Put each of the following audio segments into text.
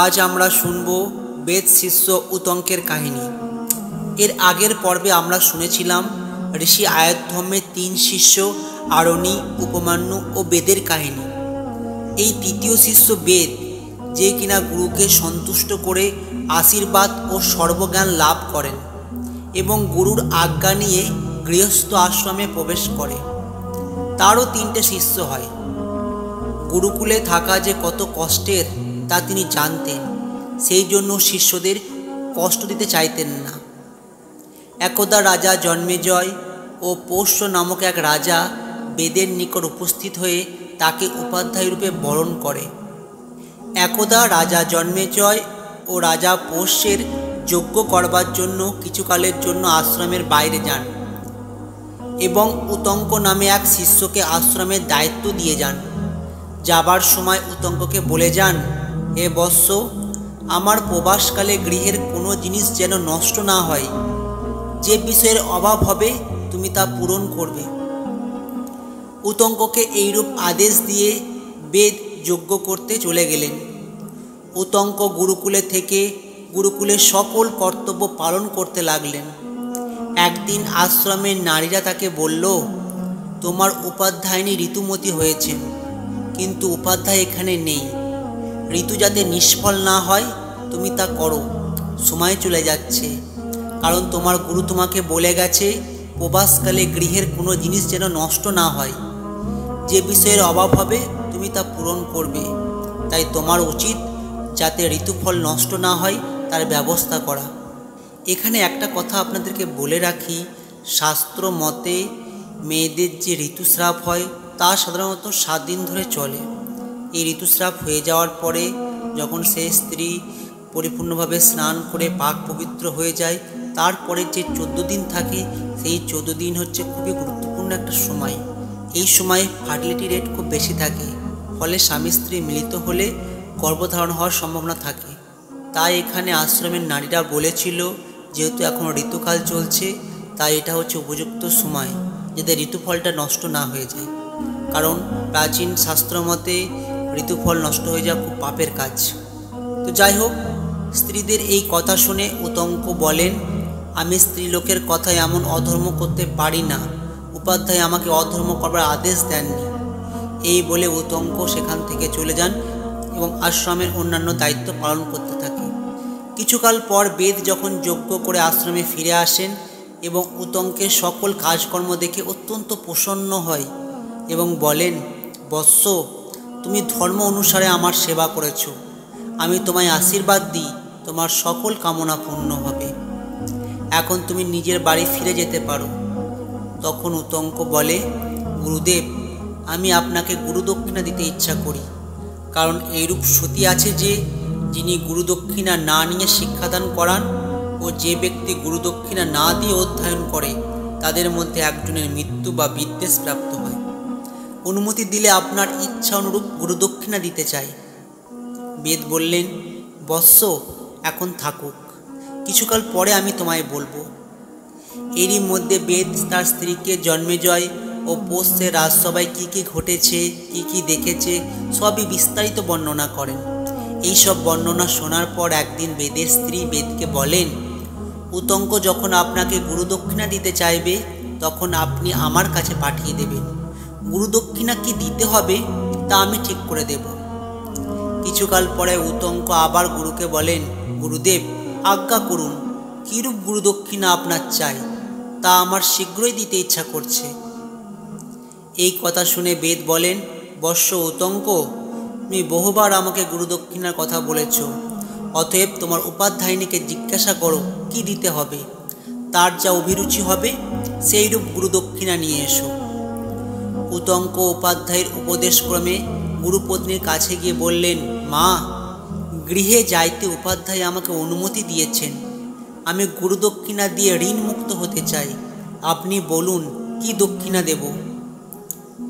आज আমরা শুনব বেদ শিষ্য উতঙ্কের কাহিনী। এর আগের পর্বে আমরা শুনেছিলাম ঋষি আয়তধর্মের 3 শিষ্য আরণি, উপমান্যু ও বেদের কাহিনী। এই তৃতীয় শিষ্য বেদ, যে কিনা গুরুকে সন্তুষ্ট করে আশীর্বাদ ও সর্বজ্ঞান লাভ করেন এবং গুরুর আজ্ঞা নিয়ে গৃহস্থ আশ্রমে প্রবেশ করে। তারও 3টে শিষ্য হয়। গুরুকুলে থাকা যে কত কষ্টের তা তিনি জানতেন, সেই জন্য শিষ্যদের কষ্ট দিতে চাইতেন না। একদা রাজা জন্মেজয় ও পোষ্য নামক এক রাজা বেদের নিকট উপস্থিত হয়ে তাকে উপাধ্যায় রূপে বরণ করে। একদা রাজা জন্মেজয় ও রাজা পোষ্যের যজ্ঞ করবার জন্য কিছুকালের জন্য আশ্রমের বাইরে যান এবং উতঙ্ক নামে এক শিষ্যকে আশ্রমের দায়িত্ব দিয়ে যান। যাবার সময় উতঙ্ককে বলে যান, হে বৎস, আমার প্রবাসকালে গৃহের কোনো জিনিস যেন নষ্ট না হয়। যে বিষয়ের অভাব হবে তুমি তা পূরণ করবে। উতঙ্ককে এইরূপ আদেশ দিয়ে বেদ যজ্ঞ করতে চলে গেলেন। উতঙ্ক গুরুকুলে থেকে গুরুকুলের সকল কর্তব্য পালন করতে লাগলেন। একদিন আশ্রমের নারীরা তাকে বলল, তোমার উপাধ্যায়িনী ঋতুমতী হয়েছেন, কিন্তু উপাধ্যায় এখানে নেই। ঋতু যাতে নিষ্ফল না হয় তুমি তা করো, সময় চলে যাচ্ছে। কারণ তোমার গুরু তোমাকে বলে গেছে প্রবাসকালে গৃহের কোনো জিনিস যেন নষ্ট না হয়। যে বিষয়ের অভাব হবে তুমি তা পূরণ করবে। তাই তোমার উচিত যাতে ঋতুফল নষ্ট না হয় তার ব্যবস্থা করা। এখানে একটা কথা আপনাদেরকে বলে রাখি, শাস্ত্র মতে মেয়েদের যে ঋতুস্রাব হয় তা সাধারণত 7 দিন ধরে চলে। এই ঋতুস্রাব হয়ে যাওয়ার পরে যখন সেই স্ত্রী পরিপূর্ণভাবে স্নান করে পাক পবিত্র হয়ে যায়, তারপরে যে 14 দিন থাকে, সেই 14 দিন হচ্ছে খুবই গুরুত্বপূর্ণ একটা সময়। এই সময় ফার্টিলিটি রেট খুব বেশি থাকে, ফলে স্বামী স্ত্রী মিলিত হলে গর্ভধারণ হওয়ার সম্ভাবনা থাকে। তাই এখানে আশ্রমের নারীরা বলেছিল, যেহেতু এখন ঋতুকাল চলছে, তাই এটা হচ্ছে উপযুক্ত সময় যাতে ঋতুফলটা নষ্ট না হয়ে যায়। কারণ প্রাচীন শাস্ত্র মতে ঋতুফল নষ্ট হয়ে যাওয়া খুব পাপের কাজ। তো যাই হোক, স্ত্রীদের এই কথা শুনে উতঙ্ক বলেন, আমি স্ত্রীলোকের কথায় এমন অধর্ম করতে পারি না। উপাধ্যায় আমাকে অধর্ম করবার আদেশ দেননি। এই বলে উতঙ্ক সেখান থেকে চলে যান এবং আশ্রমের অন্যান্য দায়িত্ব পালন করতে থাকে। কিছুকাল পর বেদ যখন যজ্ঞ করে আশ্রমে ফিরে আসেন এবং উতঙ্কের সকল কাজকর্ম দেখে অত্যন্ত প্রসন্ন হয় এবং বলেন, বৎস, তুমি ধর্ম অনুসারে আমার সেবা করেছ। আমি তোমায় আশীর্বাদ দিই, তোমার সকল কামনা পূর্ণ হবে। এখন তুমি নিজের বাড়ি ফিরে যেতে পারো। তখন উতঙ্ক বলে, গুরুদেব, আমি আপনাকে গুরুদক্ষিণা দিতে ইচ্ছা করি। কারণ এইরূপ সতী আছে যে, যিনি গুরুদক্ষিণা না নিয়ে শিক্ষাদান করান ও যে ব্যক্তি গুরুদক্ষিণা না দিয়ে অধ্যয়ন করে, তাদের মধ্যে একজনের মৃত্যু বা বিদ্বেষ প্রাপ্ত হয়। অনুমতি দিলে আপনার ইচ্ছা অনুরূপ গুরুদক্ষিণা দিতে চাই। বেদ বললেন, বৎস, এখন থাকুক, কিছুকাল পরে আমি তোমায় বলবো। এরই মধ্যে বেদ তার স্ত্রীকে জন্মেজয় ও পোষ্যের রাজসভায় কী কী ঘটেছে, কী কী দেখেছে, সবই বিস্তারিত বর্ণনা করেন। এইসব বর্ণনা শোনার পর একদিন বেদের স্ত্রী বেদকে বলেন, উতঙ্ক যখন আপনাকে গুরুদক্ষিণা দিতে চাইবে তখন আপনি আমার কাছে পাঠিয়ে দেবেন। গুরুদক্ষিণা কি দিতে হবে তা আমি ঠিক করে দেব। কিছুকাল পরে উতঙ্ক আবার গুরুকে বলেন, গুরুদেব, আজ্ঞা করুন, কীরূপ গুরুদক্ষিণা আপনার চাই তা আমার শীঘ্রই দিতে ইচ্ছা করছে। এই কথা শুনে বেদ বলেন, বৎস উতঙ্ক, তুমি বহুবার আমাকে গুরুদক্ষিণার কথা বলেছ। অতএব তোমার উপাধ্যায়িনীকে জিজ্ঞাসা করো কি দিতে হবে। তার যা অভিরুচি হবে সেইরূপ গুরুদক্ষিণা নিয়ে এসো। উতঙ্ক উপাধ্যায়ের উপদেশক্রমে গুরুপত্নীর কাছে গিয়ে বললেন, মা, গৃহে যাইতে উপাধ্যায় আমাকে অনুমতি দিয়েছেন। আমি গুরুদক্ষিণা দিয়ে ঋণমুক্ত হতে চাই। আপনি বলুন কি দক্ষিণা দেব।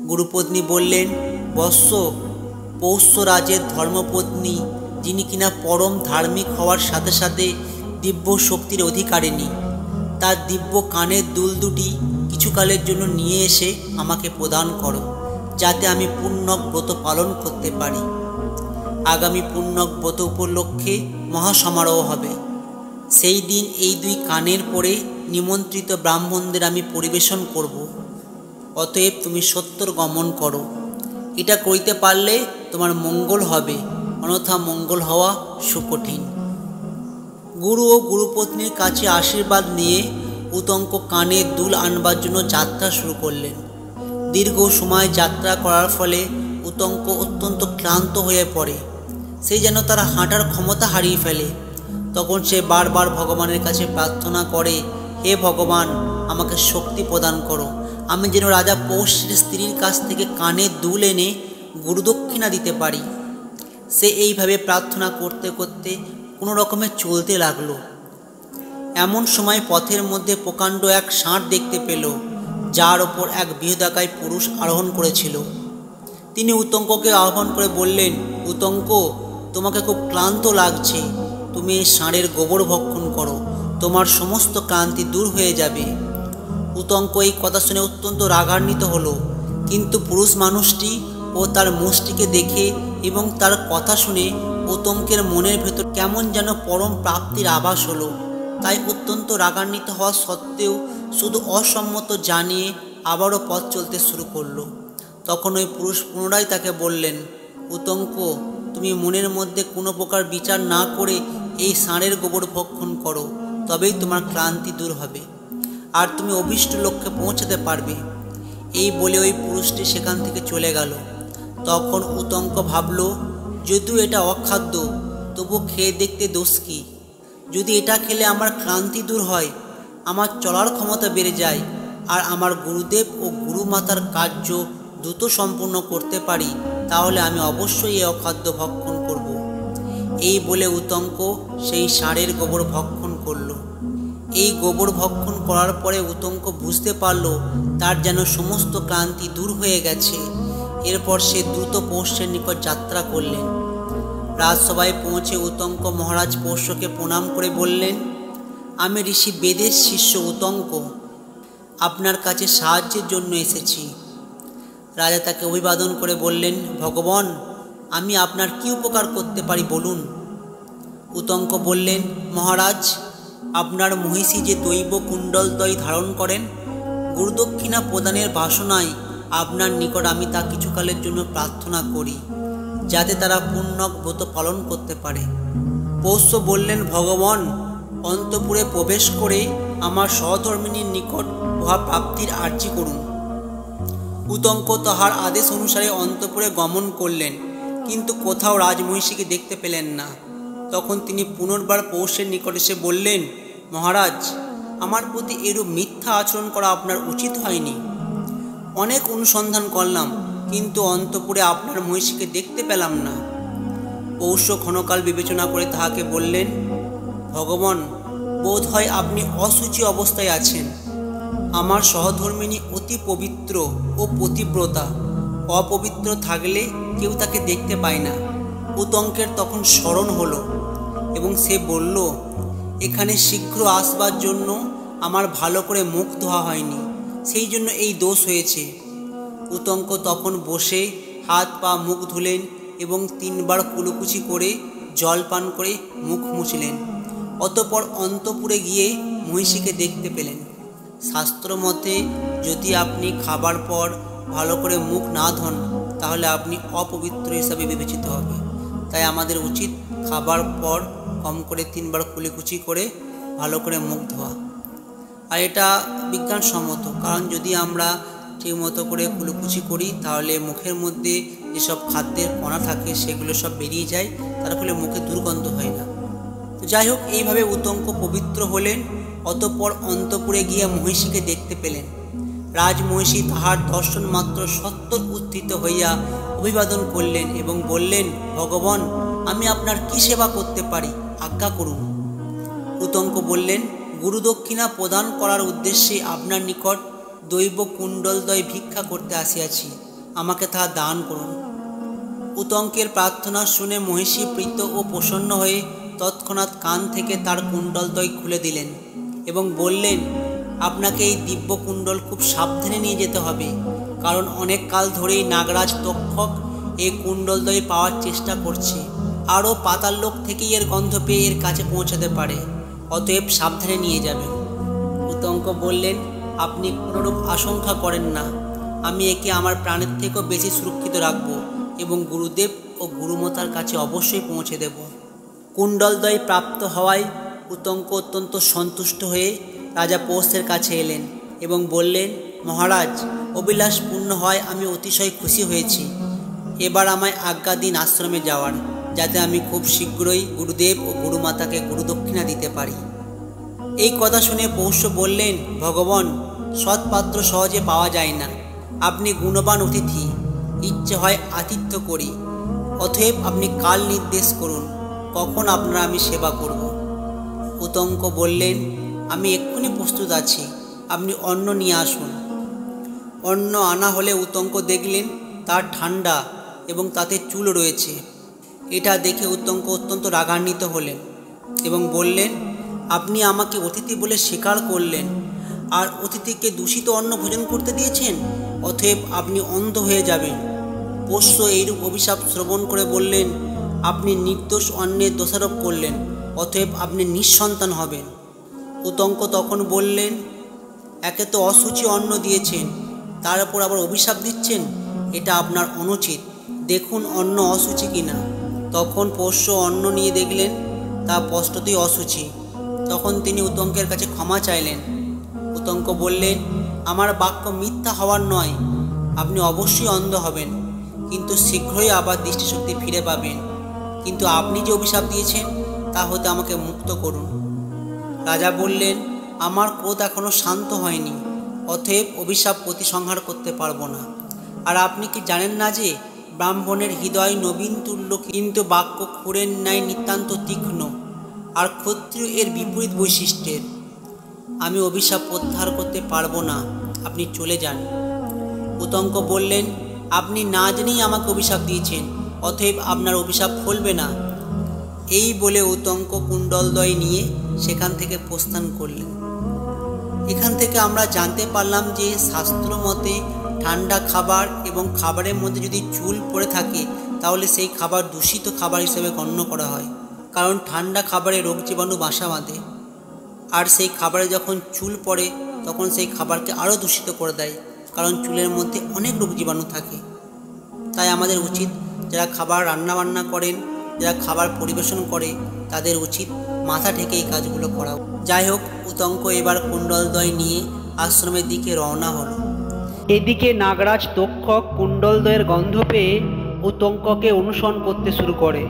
গুরুপত্নী বললেন, বৎস, পৌষ্যরাজের ধর্মপত্নী, যিনি কিনা পরম ধার্মিক হওয়ার সাথে সাথে দিব্য শক্তির অধিকারিণী, তার দিব্য কানের দুল দুটি কিছুকালের জন্য নিয়ে এসে আমাকে প্রদান করো, যাতে আমি পূর্ণ ব্রত পালন করতে পারি। আগামী পুণ্যক ব্রত উপলক্ষে মহাসমারোহ হবে। সেই দিন এই 2 কানের পরে নিমন্ত্রিত ব্রাহ্মণদের আমি পরিবেশন করব। অতএব তুমি সত্তর গমন করো। এটা করিতে পারলে তোমার মঙ্গল হবে, অন্যথা মঙ্গল হওয়া সুকঠিন। গুরু ও গুরুপত্নীর কাছে আশীর্বাদ নিয়ে উতঙ্ক কানে দুল আনবার জন্য যাত্রা শুরু করলেন। দীর্ঘ সময় যাত্রা করার ফলে উতঙ্ক অত্যন্ত ক্লান্ত হয়ে পড়ে। সে যেন তার হাঁটার ক্ষমতা হারিয়ে ফেলে। তখন সে বারবার ভগবানের কাছে প্রার্থনা করে, হে ভগবান, আমাকে শক্তি প্রদান করো, আমি যেন রাজা পৌষ্যের স্ত্রীর কাছ থেকে কানে দুল এনে গুরুদক্ষিণা দিতে পারি। সে এইভাবে প্রার্থনা করতে করতে কোনো রকমে চলতে লাগলো। এমন সময় পথের মধ্যে প্রকাণ্ড এক ষাঁড় দেখতে পেল, যার ওপর এক বৃহদাকায় পুরুষ আরোহণ করেছিল। তিনি উতঙ্ককে আহ্বান করে বললেন, উতঙ্ক, তোমাকে খুব ক্লান্ত লাগছে, তুমি এই ষাঁড়ের গোবর ভক্ষণ করো, তোমার সমস্ত ক্লান্তি দূর হয়ে যাবে। উতঙ্ক এই কথা শুনে অত্যন্ত রাগান্বিত হলো, কিন্তু পুরুষ মানুষটি ও তার মুষ্টিকে দেখে এবং তার কথা শুনে উতঙ্কের মনের ভেতর কেমন যেন পরম প্রাপ্তির আভাস হলো। তাই অত্যন্ত রাগান্বিত হওয়া সত্ত্বেও শুধু অসম্মত জানিয়ে আবারও পথ চলতে শুরু করলো। তখন ওই পুরুষ পুনরায় তাকে বললেন, উতঙ্ক, তুমি মনের মধ্যে কোনো প্রকার বিচার না করে এই ষাঁড়ের গোবর ভক্ষণ করো, তবেই তোমার ক্লান্তি দূর হবে, আর তুমি অভীষ্ট লক্ষ্যে পৌঁছাতে পারবে। এই বলে ওই পুরুষটি সেখান থেকে চলে গেল। তখন উতঙ্ক ভাবল, যদিও এটা অখাদ্য, তবু খেয়ে দেখতে দোষ কী? যদি এটা খেলে আমার ক্লান্তি দূর হয়, আমার চলার ক্ষমতা বেড়ে যায়, আর আমার গুরুদেব ও গুরুমাতার কার্য দ্রুত সম্পূর্ণ করতে পারি, তাহলে আমি অবশ্যই এই অখাদ্য ভক্ষণ করব। এই বলে উতঙ্ক সেই ষাঁড়ের গোবর ভক্ষণ করল। এই গোবর ভক্ষণ করার পরে উতঙ্ক বুঝতে পারল তার যেন সমস্ত ক্লান্তি দূর হয়ে গেছে। এরপর সে দ্রুত পৌষ্যের নিকট যাত্রা করলেন। রাজসভায় পৌঁছে উতঙ্ক মহারাজ পৌষ্যকে প্রণাম করে বললেন, আমি ঋষি বেদের শিষ্য উতঙ্ক, আপনার কাছে সাহায্যের জন্য এসেছি। রাজা তাকে অভিবাদন করে বললেন, ভগবান, আমি আপনার কি উপকার করতে পারি বলুন। উতঙ্ক বললেন, মহারাজ, আপনার মহিষী যে দৈব কুণ্ডলদ্বয় ধারণ করেন, গুরুদক্ষিণা প্রদানের বাসনায় আপনার নিকট আমি তা কিছুকালের জন্য প্রার্থনা করি, যাতে তারা পুণ্যক ব্রত পালন করতে পারে। পৌষ্য বললেন, ভগবান, অন্তপুরে প্রবেশ করে আমার সহধর্মিনীর নিকট উহা প্রাপ্তির আর্জি করুন। উতঙ্ক তাহার আদেশ অনুসারে অন্তপুরে গমন করলেন, কিন্তু কোথাও রাজমহিষীকে দেখতে পেলেন না। তখন তিনি পুনর্বার পৌষ্যের নিকট এসে বললেন, মহারাজ, আমার প্রতি এরূপ মিথ্যা আচরণ করা আপনার উচিত হয়নি। অনেক অনুসন্ধান করলাম, কিন্তু অন্তপুরে আপনার মহিষীকে দেখতে পেলাম না। পৌষ্য ক্ষণকাল বিবেচনা করে তাহাকে বললেন, ভগবান, বোধ হয় আপনি অসুচি অবস্থায় আছেন। আমার সহধর্মিণী অতি পবিত্র ও পতিব্রতা, অপবিত্র থাকলে কেউ তাকে দেখতে পায় না। উতঙ্কের তখন স্মরণ হলো এবং সে বলল, এখানে শীঘ্র আসবার জন্য আমার ভালো করে মুখ ধোয়া হয়নি, সেই জন্য এই দোষ হয়েছে। উতঙ্ক তখন বসে হাত পা মুখ ধুলেন এবং 3 বার কুলুকুচি করে জল পান করে মুখ মুছলেন। অতঃপর অন্তপুরে গিয়ে মহিষীকে দেখতে পেলেন। শাস্ত্র মতে যদি আপনি খাবার পর ভালো করে মুখ না ধোন, তাহলে আপনি অপবিত্র হিসাবে বিবেচিত হবে। তাই আমাদের উচিত খাবার পর কম করে 3 বার কুলিকুচি করে ভালো করে মুখ ধোয়া। আর এটা বিজ্ঞানসম্মত, কারণ যদি আমরা ঠিক মতো করে কুলুকুচি করি, তাহলে মুখের মধ্যে যেসব খাদ্যের কণা থাকে সেগুলো সব বেরিয়ে যায়, তার ফলে মুখে দুর্গন্ধ হয় না। তো যাই হোক, এইভাবে উতঙ্ক পবিত্র হলেন। অতঃপর অন্তপুরে গিয়ে মহিষীকে দেখতে পেলেন। রাজমহিষী তাহার দর্শন মাত্র সত্তর উত্থিত হইয়া অভিবাদন করলেন এবং বললেন, ভগবান, আমি আপনার কি সেবা করতে পারি, আজ্ঞা করুন। উতঙ্ক বললেন, গুরুদক্ষিণা প্রদান করার উদ্দেশ্যে আপনার নিকট দৈব কুণ্ডলদ্বয় ভিক্ষা করতে আসিয়াছি, আমাকে তাহা দান করুন। উতঙ্কের প্রার্থনা শুনে মহিষী প্রীত ও প্রসন্ন হয়ে তৎক্ষণাৎ কান থেকে তার কুণ্ডলদ্বয় খুলে দিলেন এবং বললেন, আপনাকে এই দিব্য কুণ্ডল খুব সাবধানে নিয়ে যেতে হবে, কারণ অনেক কাল ধরেই নাগরাজ তক্ষক এই কুণ্ডলদ্বয় পাওয়ার চেষ্টা করছে। আরও পাতাল লোক থেকেই এর গন্ধ পেয়ে এর কাছে পৌঁছাতে পারে, অতএব সাবধানে নিয়ে যাবেন। উতঙ্ক বললেন, আপনি কোনোরূপ আশঙ্কা করেন না, আমি একে আমার প্রাণের থেকেও বেশি সুরক্ষিত রাখব এবং গুরুদেব ও গুরুমাতার কাছে অবশ্যই পৌঁছে দেব। কুণ্ডলদ্বয় প্রাপ্ত হওয়ায় উতঙ্ক অত্যন্ত সন্তুষ্ট হয়ে রাজা পৌষ্যের কাছে এলেন এবং বললেন, মহারাজ, অভিলাষ পূর্ণ হয় আমি অতিশয় খুশি হয়েছি। এবার আমায় আজ্ঞা দিন আশ্রমে যাওয়ার, যাতে আমি খুব শীঘ্রই গুরুদেব ও গুরুমাতাকে গুরুদক্ষিণা দিতে পারি। এই কথা শুনে পৌষ্য বললেন, ভগবান, সৎপাত্র সহজে পাওয়া যায় না, আপনি গুণবান অতিথি, ইচ্ছে হয় আতিথ্য করি, অতএব আপনি কাল নির্দেশ করুন কখন আপনারা আমি সেবা করব। উতঙ্ক বললেন, আমি এক্ষুনি প্রস্তুত আছি, আপনি অন্ন নিয়ে আসুন। অন্ন আনা হলে উতঙ্ক দেখলেন তার ঠান্ডা এবং তাতে চুল রয়েছে। এটা দেখে উতঙ্ক অত্যন্ত রাগান্বিত হলেন এবং বললেন, আপনি আমাকে অতিথি বলে স্বীকার করলেন আর অতিথিকে দূষিত অন্ন ভোজন করতে দিয়েছেন, অতএব আপনি অন্ধ হয়ে যাবেন। পোষ্য এইরূপ অভিশাপ শ্রবণ করে বললেন, আপনি নির্দোষ অন্নের দোষারোপ করলেন, অতএব আপনি নিঃসন্তান হবেন। উতঙ্ক তখন বললেন, একে তো অশুচি অন্ন দিয়েছেন, তার উপর আবার অভিশাপ দিচ্ছেন, এটা আপনার অনুচিত, দেখুন অন্ন অশুচি কিনা। তখন পোষ্য অন্ন নিয়ে দেখলেন তা স্পষ্টতই অশুচি। তখন তিনি উতঙ্কের কাছে ক্ষমা চাইলেন। উতঙ্ক বললেন, আমার বাক্য মিথ্যা হওয়ার নয়, আপনি অবশ্যই অন্ধ হবেন, কিন্তু শীঘ্রই আবার দৃষ্টিশক্তি ফিরে পাবেন, কিন্তু আপনি যে অভিশাপ দিয়েছেন তা হতে আমাকে মুক্ত করুন। রাজা বললেন, আমার ক্রোধ এখনও শান্ত হয়নি, অতএব অভিশাপ প্রতিসংহার করতে পারবো না। আর আপনি কি জানেন না যে ব্রাহ্মণের হৃদয় নবীন তুল্য, কিন্তু বাক্য খুরের ন্যায় নিতান্ত তীক্ষ্ণ, আর ক্ষত্রিয় এর বিপরীত বৈশিষ্ট্যের। আমি অভিশাপ প্রত্যাহার করতে পারবো না, আপনি চলে যান। উতঙ্ক বললেন, আপনি না জেনেই আমাকে অভিশাপ দিয়েছেন, অতএব আপনার অভিশাপ ফলবে না। এই বলে উতঙ্ক কুণ্ডলদ্বয় নিয়ে সেখান থেকে প্রস্থান করলেন। এখান থেকে আমরা জানতে পারলাম যে শাস্ত্র মতে ঠান্ডা খাবার এবং খাবারের মধ্যে যদি চুল পড়ে থাকে তাহলে সেই খাবার দূষিত খাবার হিসেবে গণ্য করা হয়, কারণ ঠান্ডা খাবারে রোগ জীবাণু বাসা বাঁধে, আর সেই খাবারে যখন চুল পড়ে তখন সেই খাবারকে আরও দূষিত করে দেয়, কারণ চুলের মধ্যে অনেক রোগ জীবাণু থাকে। তাই আমাদের উচিত, যারা খাবার রান্নাবান্না করেন, যারা খাবার পরিবেশন করে, তাদের উচিত মাথা ঢেকে এই কাজগুলো করা। যাই হোক, উতঙ্ক এবার কুণ্ডলদ্বয় নিয়ে আশ্রমের দিকে রওনা হলো। এদিকে নাগরাজ তক্ষক কুণ্ডলদ্বয়ের গন্ধ পেয়ে উতঙ্ককে অনুসরণ করতে শুরু করে।